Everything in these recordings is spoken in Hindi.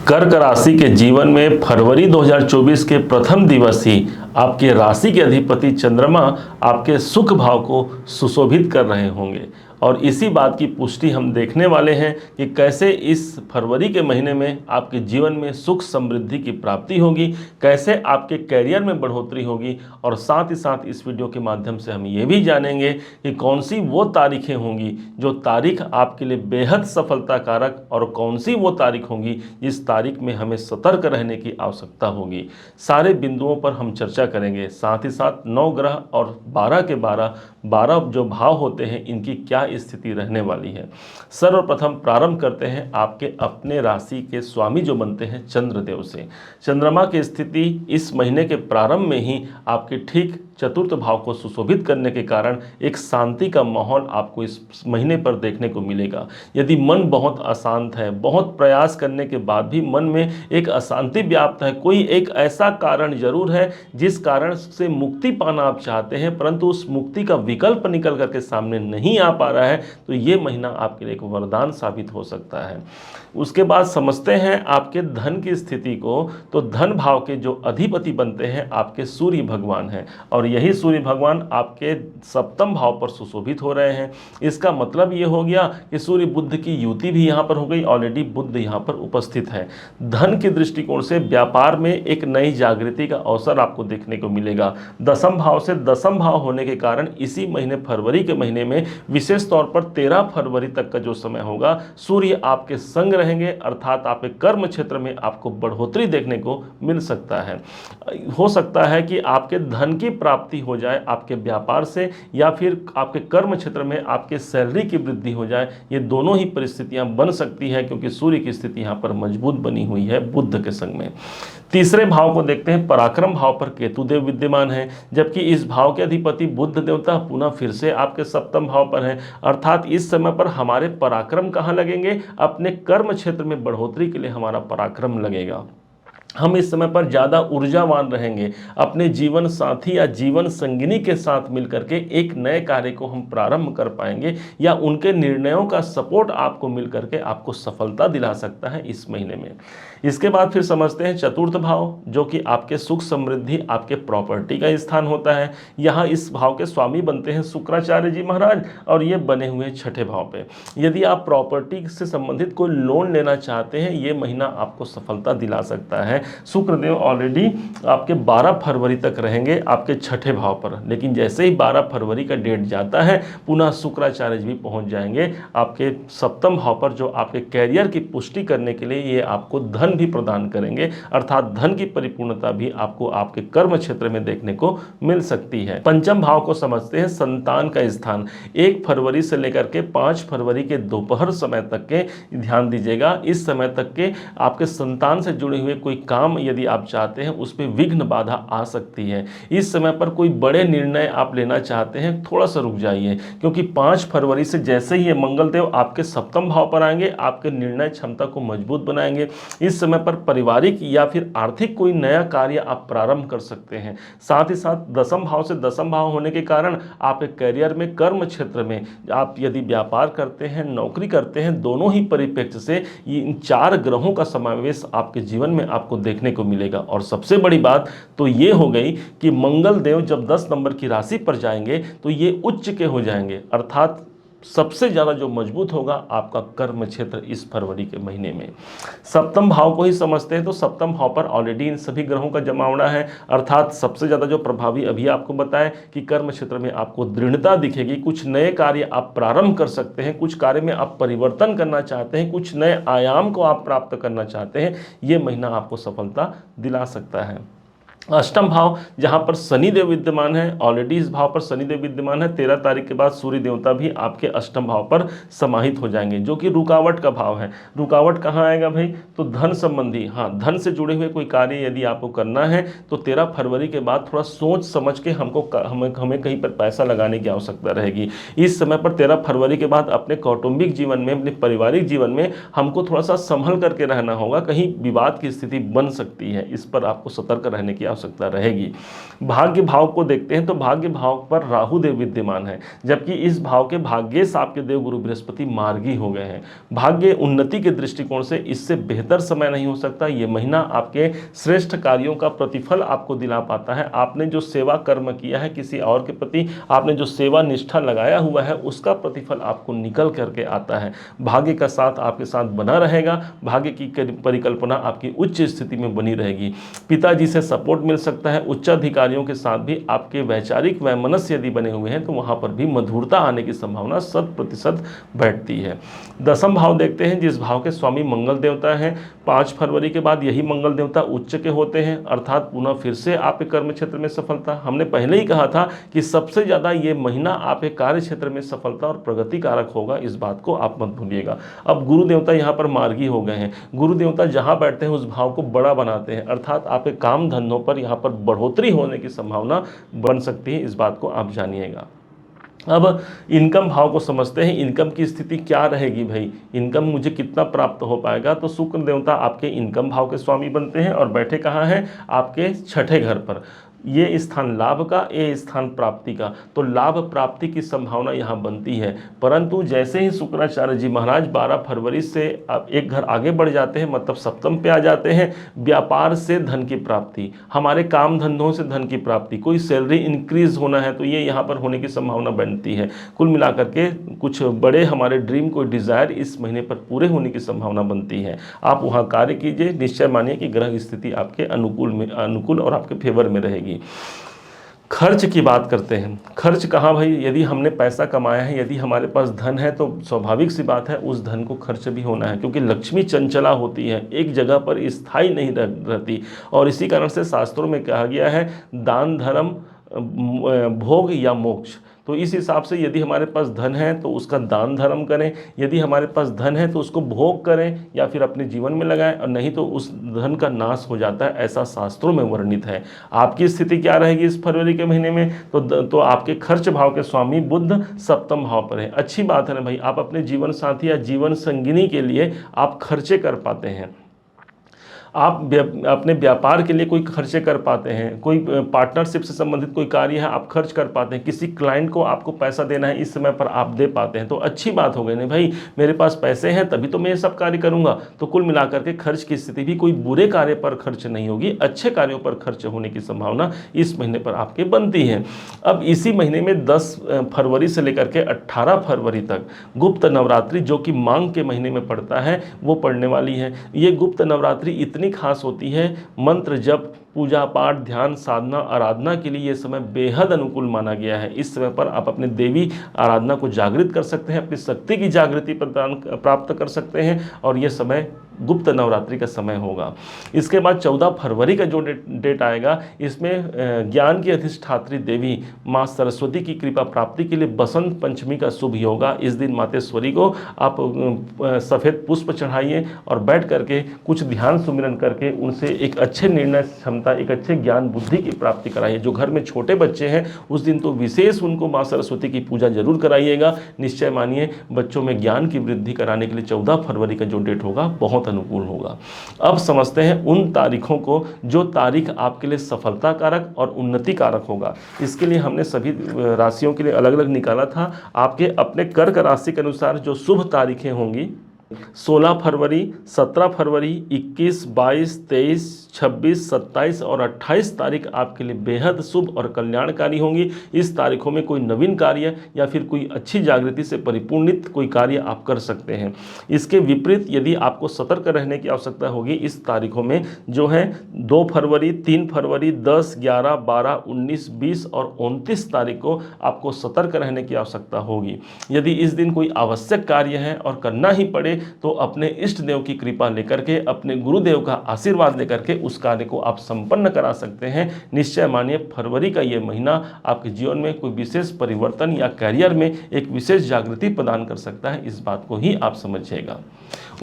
कर्क राशि के जीवन में फरवरी 2024 के प्रथम दिवस ही आपके राशि के अधिपति चंद्रमा आपके सुख भाव को सुशोभित कर रहे होंगे और इसी बात की पुष्टि हम देखने वाले हैं कि कैसे इस फरवरी के महीने में आपके जीवन में सुख समृद्धि की प्राप्ति होगी, कैसे आपके कैरियर में बढ़ोतरी होगी और साथ ही साथ इस वीडियो के माध्यम से हम ये भी जानेंगे कि कौन सी वो तारीखें होंगी जो तारीख आपके लिए बेहद सफलता कारक और कौन सी वो तारीख होंगी जिस तारीख में हमें सतर्क रहने की आवश्यकता होगी। सारे बिंदुओं पर हम चर्चा करेंगे। साथ ही साथ 9 ग्रह और 12 के 12 जो भाव होते हैं इनकी क्या स्थिति रहने वाली है। सर्वप्रथम प्रारंभ करते हैं आपके अपने राशि के स्वामी जो बनते हैं चंद्रदेव से। चंद्रमा की स्थिति इस महीने के प्रारंभ में ही आपके ठीक चतुर्थ भाव को सुशोभित करने के कारण एक शांति का माहौल आपको इस महीने पर देखने को मिलेगा। यदि मन बहुत अशांत है, बहुत प्रयास करने के बाद भी मन में एक अशांति व्याप्त है, कोई एक ऐसा कारण जरूर है जिस कारण से मुक्ति पाना आप चाहते हैं परंतु उस मुक्ति का विकल्प निकल करके सामने नहीं आ पा रहा है, तो ये महीना आपके लिए एक वरदान साबित हो सकता है। उसके बाद समझते हैं आपके धन की स्थिति को। तो धन भाव के जो अधिपति बनते हैं आपके सूर्य भगवान हैं और यही सूर्य भगवान आपके सप्तम भाव पर सुशोभित हो रहे हैं। इसका मतलब ये हो गया कि सूर्य बुध की युति भी यहाँ पर हो गई, ऑलरेडी बुध यहाँ पर उपस्थित है। धन के दृष्टिकोण से व्यापार में एक नई जागृति का अवसर आपको देखने को मिलेगा। दसम भाव से दसम भाव होने के कारण इसी महीने फरवरी के महीने में विशेष तौर पर 13 फरवरी तक का जो समय होगा सूर्य आपके संग रहेंगे, अर्थात आपके कर्म क्षेत्र में आपको बढ़ोतरी देखने को मिल सकता है। हो सकता है कि आपके धन की प्राप्ति हो जाए आपके व्यापार से या फिर आपके कर्म क्षेत्र में आपके सैलरी की वृद्धि हो जाए। ये दोनों ही परिस्थितियां बन सकती है क्योंकि सूर्य की स्थिति यहां पर मजबूत बनी हुई है बुध के संग में। तीसरे भाव को देखते हैं। पराक्रम भाव पर केतु देव विद्यमान है, जबकि इस भाव के अधिपति बुध देवता पुनः फिर से आपके सप्तम भाव पर है। अर्थात इस समय पर हमारे पराक्रम कहाँ लगेंगे? अपने कर्म क्षेत्र में बढ़ोतरी के लिए हमारा पराक्रम लगेगा। हम इस समय पर ज़्यादा ऊर्जावान रहेंगे। अपने जीवन साथी या जीवन संगिनी के साथ मिलकर के एक नए कार्य को हम प्रारंभ कर पाएंगे या उनके निर्णयों का सपोर्ट आपको मिलकर के आपको सफलता दिला सकता है इस महीने में। इसके बाद फिर समझते हैं चतुर्थ भाव जो कि आपके सुख समृद्धि आपके प्रॉपर्टी का स्थान होता है। यहाँ इस भाव के स्वामी बनते हैं शुक्राचार्य जी महाराज और ये बने हुए छठे भाव पे। यदि आप प्रॉपर्टी से संबंधित कोई लोन लेना चाहते हैं ये महीना आपको सफलता दिला सकता है। शुक्रदेव ऑलरेडी आपके 12 फरवरी तक रहेंगे आपके छठे भाव पर, लेकिन जैसे ही 12 फरवरी का डेट जाता है पुनः शुक्राचार्य जी भी पहुंच जाएंगे आपके सप्तम भाव पर जो आपके कैरियर की पुष्टि करने के लिए ये आपको धन भी प्रदान करेंगे, अर्थात धन की परिपूर्णता भी आपको आपके कर्म क्षेत्र में देखने को मिल सकती है। पंचम भाव को समझते हैं संतान का स्थान। 1 फरवरी से लेकर के 5 फरवरी के दोपहर समय तक के ध्यान दीजिएगा। इस समय तक के आपके संतान से जुड़े हुए कोई काम यदि आप चाहते हैं उस पर विघ्न बाधा आ सकती है। इस समय पर कोई बड़े निर्णय आप लेना चाहते हैं थोड़ा सा रुक जाइए, क्योंकि 5 फरवरी से जैसे ही ये मंगल देव आपके सप्तम भाव पर आएंगे आपके निर्णय क्षमता को मजबूत बनाएंगे। इस समय पर पारिवारिक या फिर आर्थिक कोई नया कार्य आप प्रारंभ कर सकते हैं। साथ ही साथ दसम भाव से दसम भाव होने के कारण आपके करियर में कर्म क्षेत्र में आप यदि व्यापार करते हैं नौकरी करते हैं दोनों ही परिप्रेक्ष्य से इन 4 ग्रहों का समावेश आपके जीवन में आपको देखने को मिलेगा। और सबसे बड़ी बात तो ये हो गई कि मंगल देव जब 10 नंबर की राशि पर जाएंगे तो ये उच्च के हो जाएंगे, अर्थात सबसे ज़्यादा जो मजबूत होगा आपका कर्म क्षेत्र इस फरवरी के महीने में। सप्तम भाव को ही समझते हैं तो सप्तम भाव पर ऑलरेडी इन सभी ग्रहों का जमावड़ा है, अर्थात सबसे ज़्यादा जो प्रभावी अभी आपको बताएं कि कर्म क्षेत्र में आपको दृढ़ता दिखेगी। कुछ नए कार्य आप प्रारंभ कर सकते हैं, कुछ कार्य में आप परिवर्तन करना चाहते हैं, कुछ नए आयाम को आप प्राप्त करना चाहते हैं, ये महीना आपको सफलता दिला सकता है। अष्टम भाव जहां पर शनिदेव विद्यमान है, ऑलरेडी इस भाव पर शनिदेव विद्यमान है। 13 तारीख के बाद सूर्य देवता भी आपके अष्टम भाव पर समाहित हो जाएंगे जो कि रुकावट का भाव है। रुकावट कहाँ आएगा भाई? तो धन संबंधी, हाँ धन से जुड़े हुए कोई कार्य यदि आपको करना है तो 13 फरवरी के बाद थोड़ा सोच समझ के हमें कहीं पर पैसा लगाने की आवश्यकता रहेगी। इस समय पर 13 फरवरी के बाद अपने कौटुंबिक जीवन में अपने पारिवारिक जीवन में हमको थोड़ा सा संभल करके रहना होगा, कहीं विवाद की स्थिति बन सकती है, इस पर आपको सतर्क रहने की आवश्यकता रहेगी। भाग्य भाव को देखते हैं तो भाग्य भाव पर राहु देव विद्यमान है, जबकि इस भाव के भाग्येश आपके देव गुरु बृहस्पति मार्गी हो गए हैं। भाग्य उन्नति के दृष्टिकोण से इससे बेहतर समय नहीं हो सकता। ये महीना आपके श्रेष्ठ कार्यों का प्रतिफल आपको दिला पाता है। आपने जो सेवा कर्म किया है किसी और के प्रति, आपने जो सेवा निष्ठा लगाया हुआ है, उसका प्रतिफल आपको निकल करके आता है। भाग्य का साथ आपके साथ बना रहेगा। भाग्य की परिकल्पना आपकी उच्च स्थिति में बनी रहेगी। पिताजी से सपोर्ट मिल सकता है। उच्चाधिकारियों के साथ भी आपके वैचारिक वैमनस्य यदि बने हुए हैं तो वहां पर भी मधुरता आने की संभावना 100% बैठती है। दसम भाव देखते हैं, जिस भाव के स्वामी मंगल देवता हैं। 5 फरवरी के बाद यही मंगल देवता उच्च के होते हैं, अर्थात पुनः फिर से आपके कर्म क्षेत्र में सफलता। हमने पहले ही कहा था कि सबसे ज्यादा ये महीना आपके कार्य क्षेत्र में सफलता और प्रगति कारक होगा, इस बात को आप मत भूलिएगा। अब गुरु देवता यहाँ पर मार्गी हो गए हैं। गुरु देवता जहां बैठते हैं उस भाव को बड़ा बनाते हैं, अर्थात आपके काम धंधों पर यहाँ पर बढ़ोतरी होने की संभावना बन सकती है, इस बात को आप जानिएगा। अब इनकम भाव को समझते हैं। इनकम की स्थिति क्या रहेगी भाई, इनकम मुझे कितना प्राप्त हो पाएगा। तो शुक्र देवता आपके इनकम भाव के स्वामी बनते हैं और बैठे कहाँ हैं, आपके छठे घर पर। ये स्थान लाभ का, ये स्थान प्राप्ति का, तो लाभ प्राप्ति की संभावना यहाँ बनती है। परंतु जैसे ही शुक्राचार्य जी महाराज 12 फरवरी से अब एक घर आगे बढ़ जाते हैं, मतलब सप्तम पे आ जाते हैं, व्यापार से धन की प्राप्ति, हमारे काम धंधों से धन की प्राप्ति, कोई सैलरी इंक्रीज होना है तो ये यहाँ पर होने की संभावना बनती है। कुल मिलाकर के कुछ बड़े हमारे ड्रीम, कोई डिजायर इस महीने पर पूरे होने की संभावना बनती है। आप वहाँ कार्य कीजिए, निश्चय मानिए कि ग्रह स्थिति आपके अनुकूल और आपके फेवर में रहेगी। खर्च की बात करते हैं। खर्च कहाँ भाई, यदि हमने पैसा कमाया है, यदि हमारे पास धन है तो स्वाभाविक सी बात है उस धन को खर्च भी होना है, क्योंकि लक्ष्मी चंचला होती है, एक जगह पर स्थायी नहीं रहती। और इसी कारण से शास्त्रों में कहा गया है दान धर्म भोग या मोक्ष। तो इस हिसाब से यदि हमारे पास धन है तो उसका दान धर्म करें, यदि हमारे पास धन है तो उसको भोग करें या फिर अपने जीवन में लगाएं, और नहीं तो उस धन का नाश हो जाता है, ऐसा शास्त्रों में वर्णित है। आपकी स्थिति क्या रहेगी इस फरवरी के महीने में, तो आपके खर्च भाव के स्वामी बुध सप्तम भाव पर है। अच्छी बात है ना भाई, आप अपने जीवन साथी या जीवन संगिनी के लिए आप खर्चे कर पाते हैं, आप अपने व्यापार के लिए कोई खर्चे कर पाते हैं, कोई पार्टनरशिप से संबंधित कोई कार्य है आप खर्च कर पाते हैं, किसी क्लाइंट को आपको पैसा देना है इस समय पर आप दे पाते हैं, तो अच्छी बात हो गई नहीं भाई, मेरे पास पैसे हैं तभी तो मैं ये सब कार्य करूंगा। तो कुल मिलाकर के खर्च की स्थिति भी कोई बुरे कार्य पर खर्च नहीं होगी, अच्छे कार्यों पर खर्च होने की संभावना इस महीने पर आपके बनती है। अब इसी महीने में 10 फरवरी से लेकर के 18 फरवरी तक गुप्त नवरात्रि, जो कि मांग के महीने में पड़ता है, वो पड़ने वाली है। ये गुप्त नवरात्रि इतनी खास होती है, मंत्र जप, पूजा पाठ, ध्यान, साधना, आराधना के लिए ये समय बेहद अनुकूल माना गया है। इस समय पर आप अपने देवी आराधना को जागृत कर सकते हैं, अपनी शक्ति की जागृति प्राप्त कर सकते हैं, और ये समय गुप्त नवरात्रि का समय होगा। इसके बाद 14 फरवरी का जो डेट आएगा, इसमें ज्ञान की अधिष्ठात्री देवी माँ सरस्वती की कृपा प्राप्ति के लिए बसंत पंचमी का शुभ योग। इस दिन मातेश्वरी को आप सफ़ेद पुष्प चढ़ाइए और बैठ करके कुछ ध्यान सुमिरन करके उनसे एक अच्छे निर्णय क्षमता, एक अच्छे ज्ञान बुद्धि की प्राप्ति कराइए। जो घर में छोटे बच्चे हैं उस दिन तो विशेष उनको माँ सरस्वती की पूजा जरूर कराइएगा। निश्चय मानिए बच्चों में ज्ञान की वृद्धि कराने के लिए 14 फरवरी का जो डेट होगा बहुत अनुकूल होगा। अब समझते हैं उन तारीखों को जो तारीख आपके लिए सफलता कारक और उन्नति कारक होगा। इसके लिए हमने सभी राशियों के लिए अलग अलग निकाला था। आपके अपने कर्क राशि के अनुसार जो शुभ तारीखें होंगी, 16 फरवरी, 17 फरवरी, 21, 22, 23, 26, 27 और 28 तारीख आपके लिए बेहद शुभ और कल्याणकारी होंगी। इस तारीखों में कोई नवीन कार्य या फिर कोई अच्छी जागृति से परिपूर्णित कोई कार्य आप कर सकते हैं। इसके विपरीत यदि आपको सतर्क रहने की आवश्यकता होगी इस तारीखों में, जो है 2 फरवरी, 3 फरवरी, 10, 11, 12, 19, 20 और 29 तारीख को आपको सतर्क रहने की आवश्यकता होगी। यदि इस दिन कोई आवश्यक कार्य है और करना ही पड़े तो अपने इष्ट देव की कृपा लेकर के, अपने गुरुदेव का आशीर्वाद लेकर के उस कार्य को आप संपन्न करा सकते हैं। निश्चय मानिए फरवरी का ये महीना आपके जीवन में कोई विशेष परिवर्तन या करियर में एक विशेष जागृति प्रदान कर सकता है, इस बात को ही आप समझिएगा।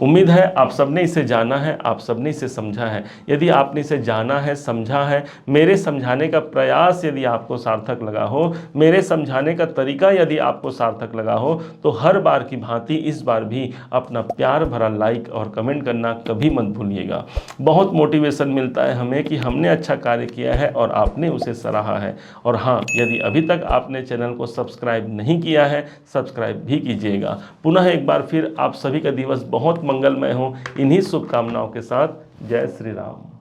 उम्मीद है आप सबने इसे जाना है, आप सबने इसे समझा है। यदि आपने इसे जाना है, समझा है, मेरे समझाने का प्रयास यदि आपको सार्थक लगा हो, मेरे समझाने का तरीका यदि आपको सार्थक लगा हो, तो हर बार की भांति इस बार भी अपना प्यार भरा लाइक और कमेंट करना कभी मत भूलिएगा। बहुत मोटिवेशन मिलता है हमें कि हमने अच्छा कार्य किया है और आपने उसे सराहा है। और हाँ, यदि अभी तक आपने चैनल को सब्सक्राइब नहीं किया है, सब्सक्राइब भी कीजिएगा। पुनः एक बार फिर आप सभी का दिवस बहुत मंगलमय हो, इन्हीं शुभकामनाओं के साथ। जय श्री राम।